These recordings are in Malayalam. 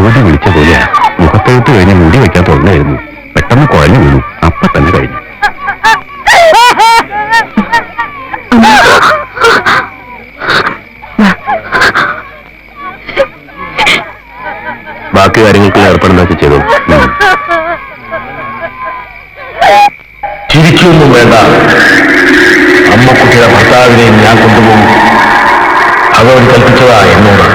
ഭഗവതി വിളിച്ച പോലെയാ. മുഖത്തെഴുത്ത് കഴിഞ്ഞ് മുടി വയ്ക്കാൻ തുടങ്ങായിരുന്നു. പെട്ടെന്ന് കുഴഞ്ഞു വീണു. അപ്പൊ തന്നെ കഴിഞ്ഞു. ബാക്കി കാര്യങ്ങൾക്ക് ഏർപ്പെടുന്നൊക്കെ ചെയ്തു. ചിരിക്കൊന്നും വേണ്ട. അമ്മക്കുട്ടിയുടെ ഭർത്താവിനെയും ഞാൻ കൊണ്ടുപോകും. ഭഗവതി കൽപ്പിച്ചതാ എന്നോട്.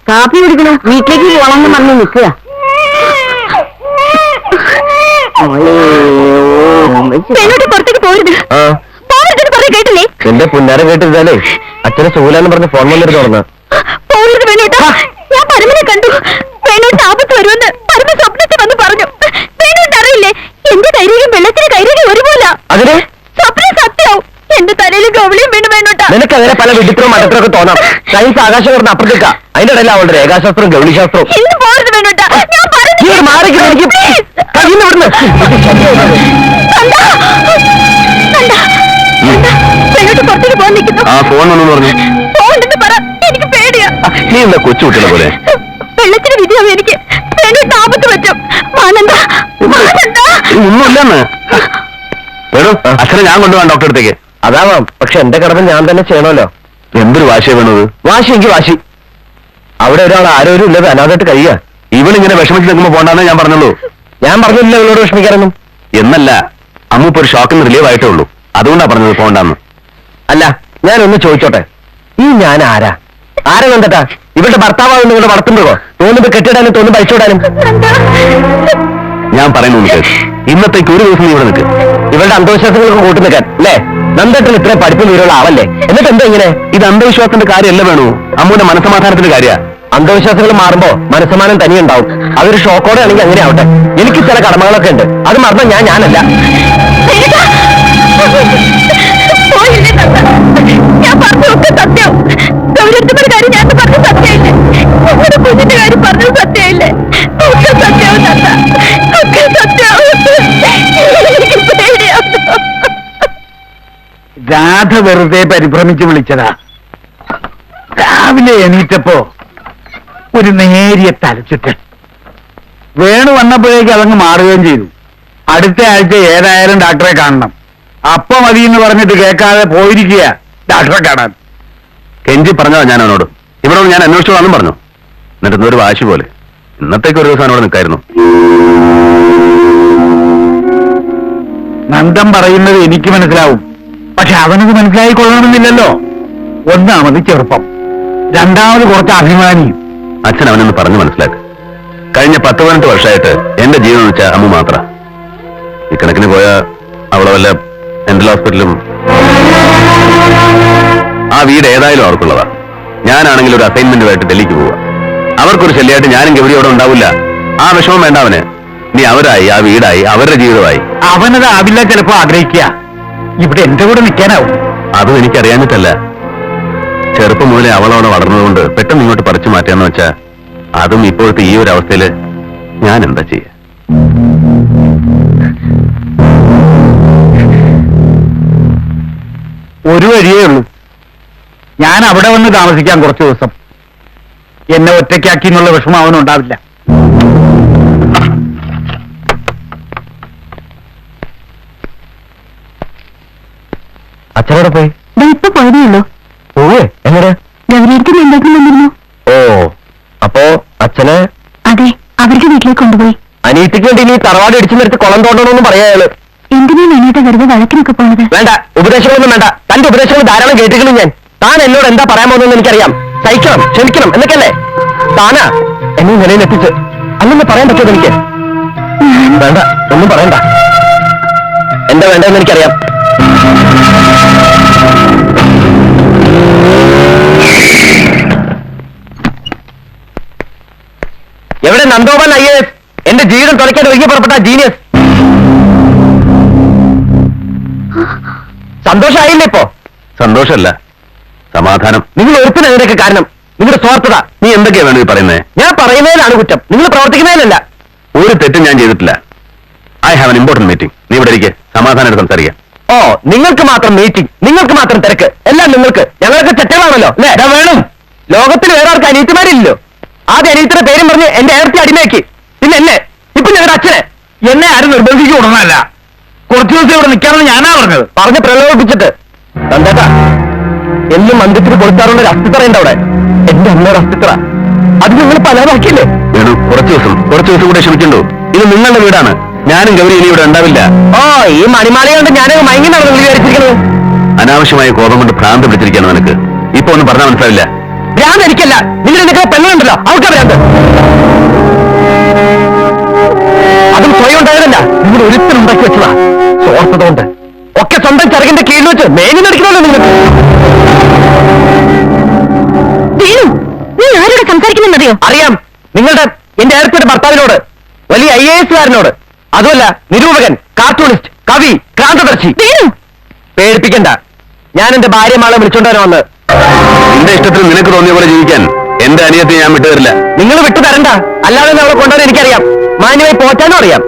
കാപ്പി കുടിക്കണോ? വീട്ടിലേക്ക് പോകണമെന്ന് പറഞ്ഞ് നിൽക്കുക. പുറത്തേക്ക് പോരുത് കേട്ടില്ലേ? എന്റെ പുന്നാരം കേട്ടിരുന്നാലേ അച്ഛനെ സൂലാന്ന് പറഞ്ഞ് ഫോൺ വന്നിട്ട് തുറന്ന പോരുത് വേണോട്ടാ. ഞാൻ പരമനെ കണ്ടു. വേണോട്ട് ആപത്ത് വരുമെന്ന് പരമ സ്വപ്നത്തിൽ വന്ന് പറഞ്ഞു. വേണോട്ട് അറിയില്ലേ, എന്റെ കൈരേഖയും വെള്ളത്തിന് കൈരേഖയും ഒരുപോലെ. അതിന് സ്വപ്നം സത്യമാവും. എന്റെ തലയിൽ ഗൗളിയും വീണ് വേണോട്ടാ. നിനക്ക് അങ്ങനെ പല വിഡിത്രവും മറ്റത്രൊക്കെ തോന്നാം. സയൻസ് ആകാശം കിടന്ന് അപ്പുറത്തേക്കാ. അതിന്റെ ഇടയിൽ അവളുടെ രേഖാശാസ്ത്രം ഗൗളിശാസ്ത്രവും. ഇന്ന് പോരുത് വേണോട്ടാ. ഞാൻ പുറത്തേക്ക് പോകാൻ നിൽക്കുന്നു. ആ ഫോൺ ഒന്നു പറഞ്ഞു. പോകണ്ടെന്ന് പറ. എനിക്ക് പേടിയാ. നീ എന്താ കൊച്ചുകുട്ടികളെ പോലെ? വെള്ളത്തിന് വിധിയാവും. എനിക്ക് വേണ്ടിട്ട് ആപത്ത് പറ്റും. ഒന്നുമില്ലെന്ന് അച്ഛനെ ഞാൻ കൊണ്ടുപോകാൻ ഡോക്ടറെ അടുത്തേക്ക്. അതാവാം, പക്ഷെ എന്റെ കടമ ഞാൻ തന്നെ ചെയ്യണമല്ലോ. എന്തൊരു വാശിയാ വേണത്? വാശി എനിക്ക് വാശി. അവിടെ ഒരാൾ ആരോരും ഇല്ലത് അനാഥായിട്ട് കഴിയുക. ഇവളിങ്ങനെ വിഷമിച്ച് നിൽക്കുമ്പോ പോണ്ടാന്നേ ഞാൻ പറഞ്ഞുള്ളൂ. ഞാൻ പറഞ്ഞില്ല ഇവളോട് വിഷമിക്കാനൊന്നും. എന്നല്ല, അമ്മ ഇപ്പൊ ഒരു ഷോക്കിന് റിലീവ് ആയിട്ടേ ഉള്ളൂ. അതുകൊണ്ടാ പറഞ്ഞത് പോണ്ടാന്ന്. അല്ല, ഞാനൊന്ന് ചോദിച്ചോട്ടെ, ഈ ഞാൻ ആരാ കണ്ടിട്ടാ ഇവളുടെ ഭർത്താവാകും നിങ്ങളുടെ വളർത്തുമ്പോഴോ? തോന്നുമ്പോ കെട്ടിടാനും തോന്നുമ്പോ അയച്ചുവിടാനും. ഞാൻ പറയുന്നു, ഇന്നത്തേക്ക് ഒരു ദിവസം നീ ഇവിടെ നിൽക്ക്. ഇവളുടെ അന്ധവിശ്വാസങ്ങൾക്ക് കൂട്ടു നിൽക്കാൻ അല്ലേ? നന്ദേട്ടൻ ഇത്രയും പഠിപ്പും വീടുള്ള ആവല്ലേ? എന്നിട്ട് എന്താ ഇങ്ങനെ? ഇത് അന്ധവിശ്വാസത്തിന്റെ കാര്യമല്ല വേണു, അമ്മയുടെ മനസ്സമാധാനത്തിന്റെ കാര്യ. അന്ധവിശ്വാസങ്ങൾ മാറുമ്പോ മനസ്സമാനം തനിയുണ്ടാവും. അതൊരു ഷോക്കോടെ ആണെങ്കിൽ അങ്ങനെ ആവട്ടെ. എനിക്ക് ചില കടമകളൊക്കെ ഉണ്ട്. അത് മറന്ന ഞാനല്ല. ഞാൻ പറഞ്ഞൊക്കെ സത്യം. ഗൗരവത്തിന്റെ കാര്യം ഞാൻ പറഞ്ഞ സത്യമില്ലേ? നമ്മുടെ കുഞ്ഞിന്റെ കാര്യം പറഞ്ഞത് സത്യമില്ലേ? ഒക്കെ സത്യവും ഒക്കെ സത്യവും. എനിക്ക് പേടിയാവുന്നു. രാധ വെറുതെ പരിഭ്രമിച്ച് വിളിച്ചതാ. രാവിലെ എണീറ്റപ്പോ ഒരു നേരിയ തലച്ചുറ്റൽ. വേണു വന്നപ്പോഴേക്ക് അതങ്ങ് മാറുകയും ചെയ്തു. അടുത്ത ആഴ്ച ഏതായാലും ഡോക്ടറെ കാണണം. അപ്പൊ മതി എന്ന് പറഞ്ഞിട്ട് കേൾക്കാതെ പോയിരിക്കുക ഡോക്ടറെ കാണാൻ. കെഞ്ചി പറഞ്ഞതാ ഞാൻ അവനോട്. ഇവിടെ ഞാൻ അന്വേഷിച്ചോളാന്നും പറഞ്ഞു. എന്നിട്ട് ഒരു വാശി പോലെ ഇന്നത്തേക്ക് ഒരു ദിവസം അവിടെ നിൽക്കായിരുന്നു. നന്ദൻ പറയുന്നത് എനിക്ക് മനസ്സിലാവും, പക്ഷെ അവനത് മനസ്സിലായിക്കൊള്ളണമെന്നില്ലല്ലോ. ഒന്നാമത് ചെറുപ്പം, രണ്ടാമത് കുറച്ച് അഭിമാനിയും. അച്ഛൻ അവനൊന്ന് പറഞ്ഞു മനസ്സിലാക്ക്. കഴിഞ്ഞ 10-18 വർഷമായിട്ട് എന്റെ ജീവൻ വെച്ച അമ്മ മാത്ര. ഇക്കണക്കിന് പോയ അവളെ വല്ല മെന്റൽ ഹോസ്പിറ്റലും. ആ വീട് ഏതായാലും അവർക്കുള്ളതാ. ഞാനാണെങ്കിൽ ഒരു അസൈൻമെന്റുമായിട്ട് ഡൽഹിക്ക് പോവുക. അവർക്കൊരു ശല്യമായിട്ട് ഞാനും ഗൗരി അവിടെ ഉണ്ടാവില്ല. ആ വിഷമം വേണ്ട അവന്. നീ അവരായി, ആ വീടായി, അവരുടെ ജീവിതമായി. അവനത് ആവില്ല ചിലപ്പോ ആഗ്രഹിക്കുക. ഇവിടെ എന്റെ കൂടെ നിൽക്കാനാവും. അതും എനിക്കറിയാഞ്ഞിട്ടല്ല. ചെറുപ്പം മുതലേ അവളവിടെ വളർന്നതുകൊണ്ട് പെട്ടെന്ന് ഇങ്ങോട്ട് പറിച്ചു മാറ്റാന്ന് വെച്ചാ, അതും ഇപ്പോഴത്തെ ഈ ഒരു അവസ്ഥയില് ഞാൻ എന്താ ചെയ്യാ? ഒരു വഴിയേ ഉള്ളൂ. ഞാൻ അവിടെ വന്ന് താമസിക്കാൻ കുറച്ചു ദിവസം. എന്നെ ഒറ്റയ്ക്കാക്കി എന്നുള്ള വിഷമം അവനുണ്ടാവില്ല. അച്ഛനോടെ പോയി? ഇപ്പൊ പോയതേ ഉള്ളൂ. ഓ, എങ്ങനെ? ഗൗരിയർക്ക് എന്തെങ്കിലും വന്നിരുന്നു. ഓ, അപ്പോ അച്ഛനെ? അതെ, അവർക്ക് വീട്ടിലേക്ക് കൊണ്ടുപോയി. അനീതിക്ക് വേണ്ടി നീ തറവാട് ഇടിച്ചു നിർത്തി കുളം തോണ്ടണമെന്നും പറയാള്. എന്തിനാ വേണ്ടിയിട്ട് വെറുതെ വഴക്കിനൊക്കെ പോണത്? വേണ്ട, ഉപദേശങ്ങളൊന്നും വേണ്ട. തന്റെ ഉപദേശങ്ങൾ ധാരാളം കേട്ടിരിക്കുന്നു ഞാൻ. താൻ എന്നോട് എന്താ പറയാൻ പോകുന്നതെന്ന് എനിക്കറിയാം. സഹിക്കണം, ക്ഷമിക്കണം എന്നൊക്കെയല്ലേ? താനാ എന്നെ നിലയിലെത്തിച്ച്. അങ്ങനെ പറയാൻ പറ്റുമോ എനിക്ക്? വേണ്ട, ഒന്നും പറയണ്ട. എന്താ വേണ്ടതെന്ന് എനിക്കറിയാം. എവിടെ നന്ദോപൻ IAS? എന്റെ ജീവിതം തുറയ്ക്കാൻ ഒരുങ്ങി പുറപ്പെട്ട ജീനിയസ്. സന്തോഷമായില്ലേ ഇപ്പോ? സന്തോഷമല്ല, സമാധാനം. നിങ്ങൾ ഒരുത്തിനതിനൊക്കെ കാരണം നിങ്ങളുടെ സ്വാർത്ഥത. നീ എന്തൊക്കെയാ വേണം ഈ പറയുന്നത്? ഞാൻ പറയുന്നതിലാണ് കുറ്റം, നിങ്ങൾ പ്രവർത്തിക്കുന്നതിലല്ല. ഒരു തെറ്റും ഞാൻ ചെയ്തിട്ടില്ല. I have an important meeting. നീ ഇവിടെ ഇരിക്കെ, സമാധാനമായിട്ട് സംസാരിക്കാം. ഓ, നിങ്ങൾക്ക് മാത്രം മീറ്റിംഗ്, നിങ്ങൾക്ക് മാത്രം തിരക്ക്, എല്ലാം നിങ്ങൾക്ക്. ഞങ്ങളൊക്കെ ചെറ്റകളാണല്ലോ അല്ലേ? വേണം. ലോകത്തിൽ വേറെ ആർക്ക് അനീതിമാരില്ലല്ലോ. ആദ്യം അനീതിയുടെ പേരും പറഞ്ഞ് എന്റെ ഏർത്തി അടിമയാക്കി, പിന്നെ എന്നെ, ഇപ്പൊ ഞങ്ങളുടെ അച്ഛനെ. എന്നെ ആരും നിർബന്ധിച്ചു കൊടുക്കുന്നതല്ല. കുറച്ചു ദിവസം ഇവിടെ നിൽക്കാമെന്ന് ഞാനാ പറഞ്ഞ് പ്രലോഭിപ്പിച്ചിട്ട്. കണ്ടേട്ടാ, എന്നും മന്ദിരത്തിൽ കൊടുത്താറുള്ള ഒരു അസ്ഥിത്ര ഉണ്ട് അവിടെ, എന്റെ അമ്മയുടെ അസ്ഥിത്ര. അത് നിങ്ങൾ പലതാക്കിയില്ലേ? കുറച്ചു ദിവസം കൂടെ ക്ഷമിക്കണ്ടോ? ഇത് നിങ്ങളുടെ വീടാണ്. ഞാനും ഗൗരി ഇനി ഇവിടെ ഉണ്ടാവില്ല. ഓ, ഈ മണിമാല കൊണ്ട് ഞാനങ്ങ് മയങ്ങി നടന്നു വിചാരിച്ചിരിക്കുന്നത്. അനാവശ്യമായ കോപം കൊണ്ട് ഭ്രാന്ത് പിടിച്ചിരിക്കുകയാണ് നിനക്ക്. ഇപ്പൊ ഒന്നും പറഞ്ഞാൽ മനസ്സിലാവില്ല. ഭ്രാന്ത് എനിക്കല്ല, നിങ്ങൾ നിൽക്കുന്ന പെണ്ണുണ്ടല്ലോ അവർക്ക് ഭ്രാന്ത്. അതും സ്വയം ഉണ്ടായതല്ല, നിങ്ങൾ ഒരിക്കലും ഉണ്ടാക്കി വെച്ചതാ. സ്വാർത്ഥതകൊണ്ട് ഒക്കെ സ്വന്തം ചെറുകിന്റെ കീഴിൽ വെച്ച് മേനി നടക്കണമല്ലോ നിങ്ങൾക്ക്. നീ ആരോട് സംസാരിക്കുന്നെന്നറിയോ? അറിയാം, നിങ്ങളുടെ എന്റെ ഏർത്തിയുടെ ഭർത്താവിനോട്, വലിയ IAS കാരനോട്. അതുമല്ല, നിരൂപകൻ, കാർട്ടൂണിസ്റ്റ്, കവി, ക്രാന്തദർശി. പേടിപ്പിക്കണ്ട, ഞാൻ എന്റെ ഭാര്യമാളെ വിളിച്ചോണ്ടാണ് വന്ന്. നിന്റെ ഇഷ്ടത്തിൽ നിനക്ക് തോന്നിയ പോലെ ജീവിക്കാൻ എന്റെ അനിയത്തെ ഞാൻ വിട്ടുതരില്ല. നിങ്ങൾ വിട്ടു തരണ്ട, അല്ലാതെ അവളെ കൊണ്ടുവരാൻ എനിക്കറിയാം. മാന്യമായി പോറ്റാനും അറിയാം.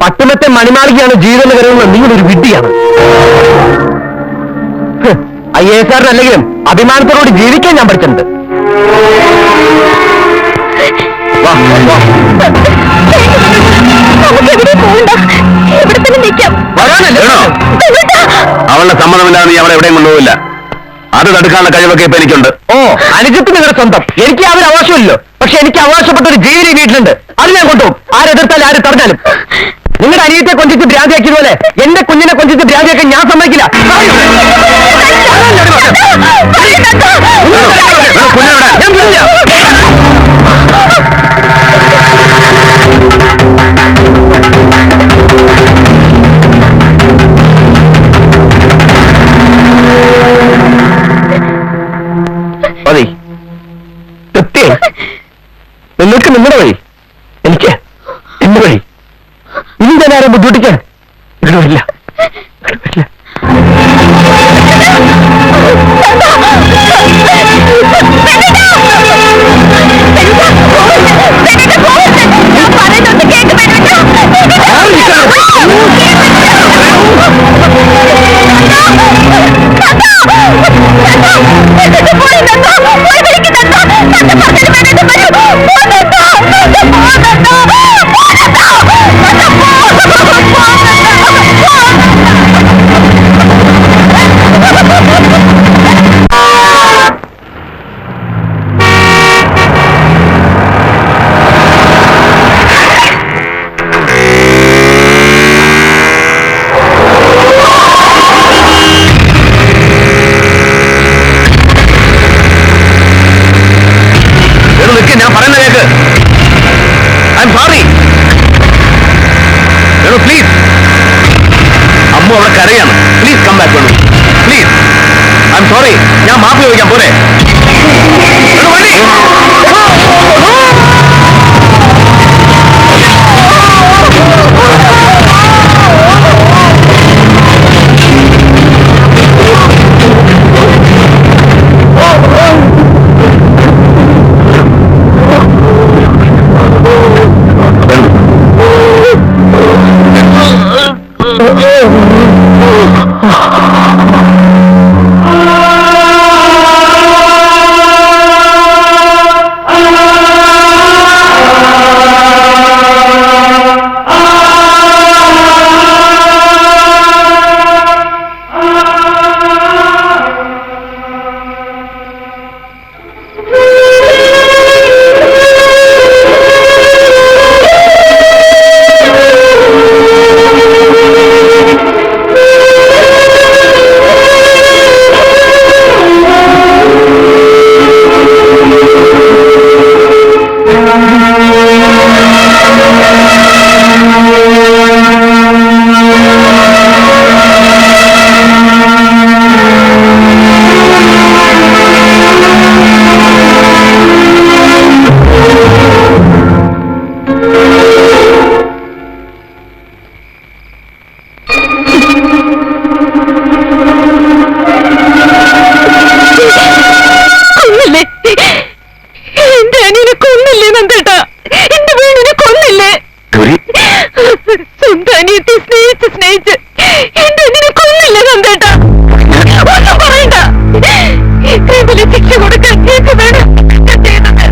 പട്ടുമത്തെ മണിമാളികയാണ് ജീവിതം കരുതുന്നത്. നിങ്ങളൊരു വിഡ്ഢിയാണ്. IAS കാരനല്ലെങ്കിലും അഭിമാനത്തോട് ജീവിക്കാൻ ഞാൻ പഠിച്ചിട്ടുണ്ട്. അവളുടെ സമ്മതമില്ലാതെ നീ അവളെ എവിടെയും കൊണ്ടുപോകില്ല. അത് തടുക്കാനുള്ള കഴിവൊക്കെ ഇപ്പൊ എനിക്കുണ്ട്. ഓ, അനുജത്ത് നിങ്ങളുടെ സ്വന്തം. എനിക്ക് അവർ അവകാശമില്ലല്ലോ. പക്ഷെ എനിക്ക് അവകാശപ്പെട്ട ഒരു ജീവിതം വീട്ടിലുണ്ട്. അത് ഞാൻ കൊണ്ടുപോകും. ആരെതിർത്താലും ആര് തടഞ്ഞാലും. നിങ്ങളുടെ അനിയത്തെ കൊഞ്ചിച്ച് ഭ്രാന്തിയാക്കിയതുപോലെ എന്റെ കുഞ്ഞിനെ കൊഞ്ചിച്ച് ഭ്രാന്തിയാക്കാൻ ഞാൻ സമ്മതിക്കില്ല. ഞാൻ വിടില്ല. മതി, തൃപ്തിയായി. നിങ്ങൾക്ക് നിങ്ങളുടെ വഴി, എനിക്ക് എന്റെ വഴി. ഇനി ഞാൻ ആരും ബുദ്ധിമുട്ടിക്കാൻ ഇവിടെ വരില്ല. ഞാൻ പറയുന്ന കേക്ക്. I'm sorry. പ്ലീസ്, അമ്മ അവിടെ കരയാണ്. Please come back. Please, I'm sorry. ഞാൻ മാപ്പ് ചോദിക്കാൻ പോരെ? സ്നേഹിച്ച് എന്റെ അനിയനെ കൊന്നില്ല നന്ദേട്ടാ. ഒന്നും പറയണ്ട. ഇത്രയും വലിയ ശിക്ഷ കൊടുക്കാൻ കേക്ക് വേണം ഞാൻ ചെയ്യുന്നത്.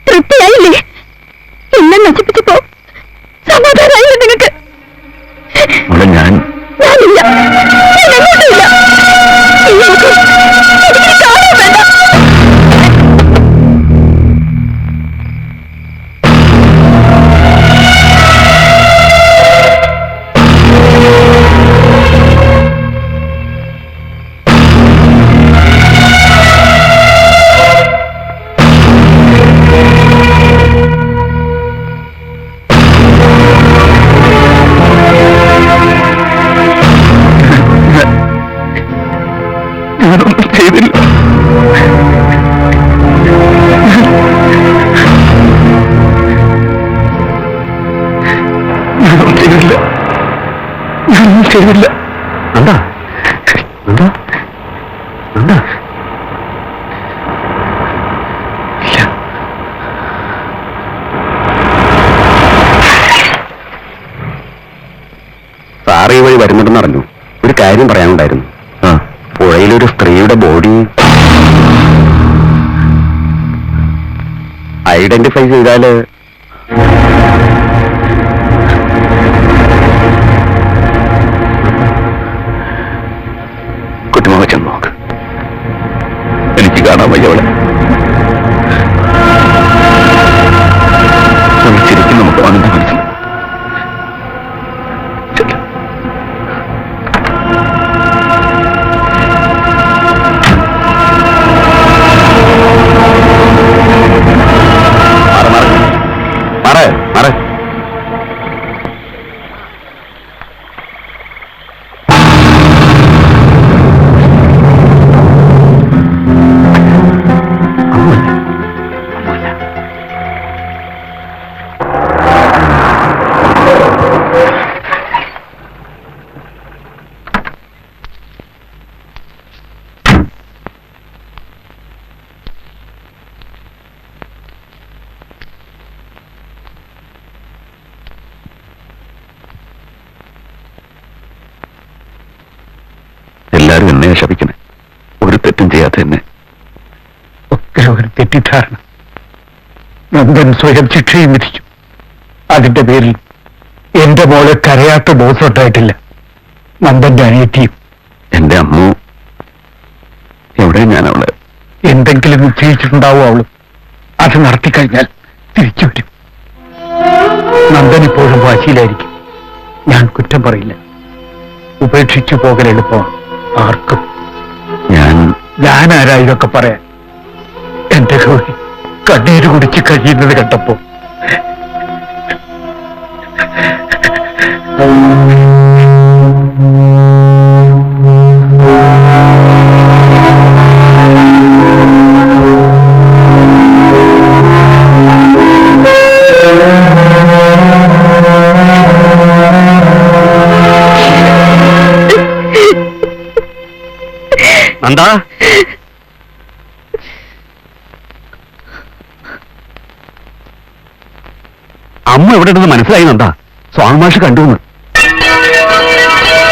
തൃപ്തിയായില്ലേ? എല്ലാം നശിപ്പിച്ചു പോ. സമാധാനമായില്ലേ നിങ്ങൾക്ക്? ഞാനില്ല. ഞാൻ അങ്ങോട്ടുമില്ല. ഈ മുഖം എനിക്ക് കാണാൻ വേണ്ട. ഞാനൊന്നും ചെയ്തില്ല. ഞാനൊന്നും ചെയ്തില്ല. എന്താ എന്താ എന്താ സാറ് ഈ വഴി വരുന്നുണ്ടെന്ന് അറിഞ്ഞു. ഒരു കാര്യം പറയാനുണ്ടായിരുന്നു. പുഴയിലൊരു സ്ത്രീയുടെ ബോഡി ഐഡന്റിഫൈ ചെയ്താല് കുട്ടിമാവ ചെന്ന് നോക്ക്. എനിക്ക് കാണാൻ വയ്യ അവളെ. ശരിക്കും നമുക്ക് അവന്റെ മനസ്സിൽ എല്ലാരും എന്നെ ശപിക്കണേ. ഒരു തെറ്റും ചെയ്യാത്ത എന്നെ. ഒക്കെ ഒരു തെറ്റിദ്ധാരണ. നന്ദൻ സ്വയം ശിക്ഷയും വിധിച്ചു. അതിന്റെ പേരിൽ എന്റെ മോളെ കരയാത്ത ബോധമുണ്ടായിട്ടില്ല. നന്ദന്റെ അനിയത്തിയും എന്റെ അമ്മ എവിടെ? ഞാൻ അവളെ എന്തെങ്കിലും നിശ്ചയിച്ചിട്ടുണ്ടാവും. അവളും അത് നടത്തിക്കഴിഞ്ഞാൽ തിരിച്ചു വരും. നന്ദൻ ഇപ്പോഴും വാശിയിലായിരിക്കും. ഞാൻ കുറ്റം പറയില്ല. ഉപേക്ഷിച്ചു പോകൽ എളുപ്പമാണ് ആർക്കും. ഞാനാരാ ഇതൊക്കെ പറയാൻ? എന്റെ ഗൗരി കണ്ണീര് കുടിച്ച് കഴിയുന്നത് കണ്ടപ്പോ എന്താ അമ്മ എവിടെ ഉണ്ടെന്ന് മനസ്സിലായി? എന്താ സ്വാമിമാഷ് കണ്ടു?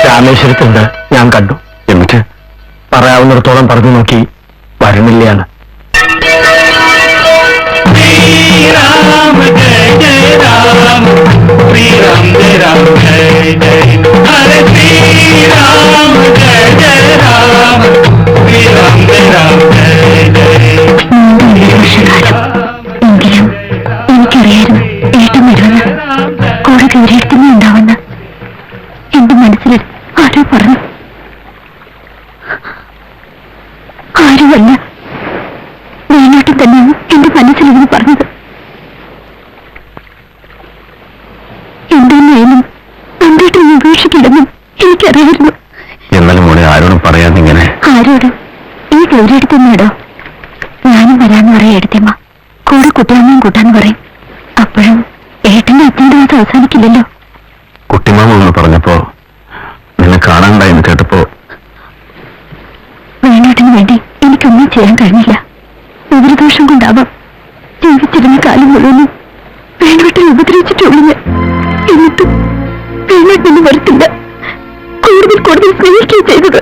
രാമേശ്വരത്തുണ്ട്, ഞാൻ കണ്ടു. എന്നിട്ട് പറയാവുന്നിടത്തോളം പറഞ്ഞു നോക്കി, വരുന്നില്ലയാണ്. श्रीराम जय राम, श्रीराम जय राम जय जय, हरे श्रीराम जय राम, श्रीराम जय राम जय जय. എങ്കിലും എനിക്കറിയായിരുന്നു ഏട്ടൻ വരുമെന്ന്. കൂടെ കയറിയെടുത്തുന്നേ ഉണ്ടാവുന്ന എന്റെ മനസ്സിൽ ആരോ പറഞ്ഞു. ആരുമല്ല, വേണാട്ടം തന്നെയാണ് എന്റെ മനസ്സിലിരുന്ന് പറഞ്ഞത്. എന്തെന്നായാലും നന്ദേട്ടനെ ഉപേക്ഷിക്കില്ലെന്നും എനിക്കറിയായിരുന്നു. എന്നാലും മോളെ ആരോടും പറയാതെ ഇങ്ങനെ. ആരോടും? ഈ ഗൗരി എടുത്തമ്മയോടോ? ഞാനും വരാന്ന് പറയാം എടുത്തമ്മ. കൂടെ കുട്ടിയമ്മയും കൂട്ടാന്ന് പറയും. അപ്പോഴും ഏട്ടന്റെ അച്ഛൻ്റെ ദിവസം അവസാനിക്കില്ലല്ലോ. കുട്ടിമാമ എന്ന് പറഞ്ഞപ്പോ നിന്നെ കാണാണ്ടായെന്ന് കേട്ടപ്പോ വേണേട്ടന് വേണ്ടി എനിക്കൊന്നും ചെയ്യാൻ കഴിഞ്ഞില്ല. വിവരദോഷം കൊണ്ടാവാം ജീവിച്ചിരുന്ന കാലം മുഴുവനും വേണേട്ടനെ ഉപദ്രവിച്ചിട്ടുള്ളൂ ഞാൻ. എന്നിട്ടും വേണേട്ടനെ വരത്തില്ല. കൂടുതൽ കൂടുതൽ സ്നേഹിക്കുകയും ചെയ്തത്.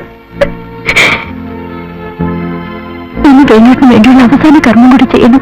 ഇനി വേണേട്ടന് വേണ്ടിയുള്ള അവസാന കർമ്മം കൂടി ചെയ്യണം.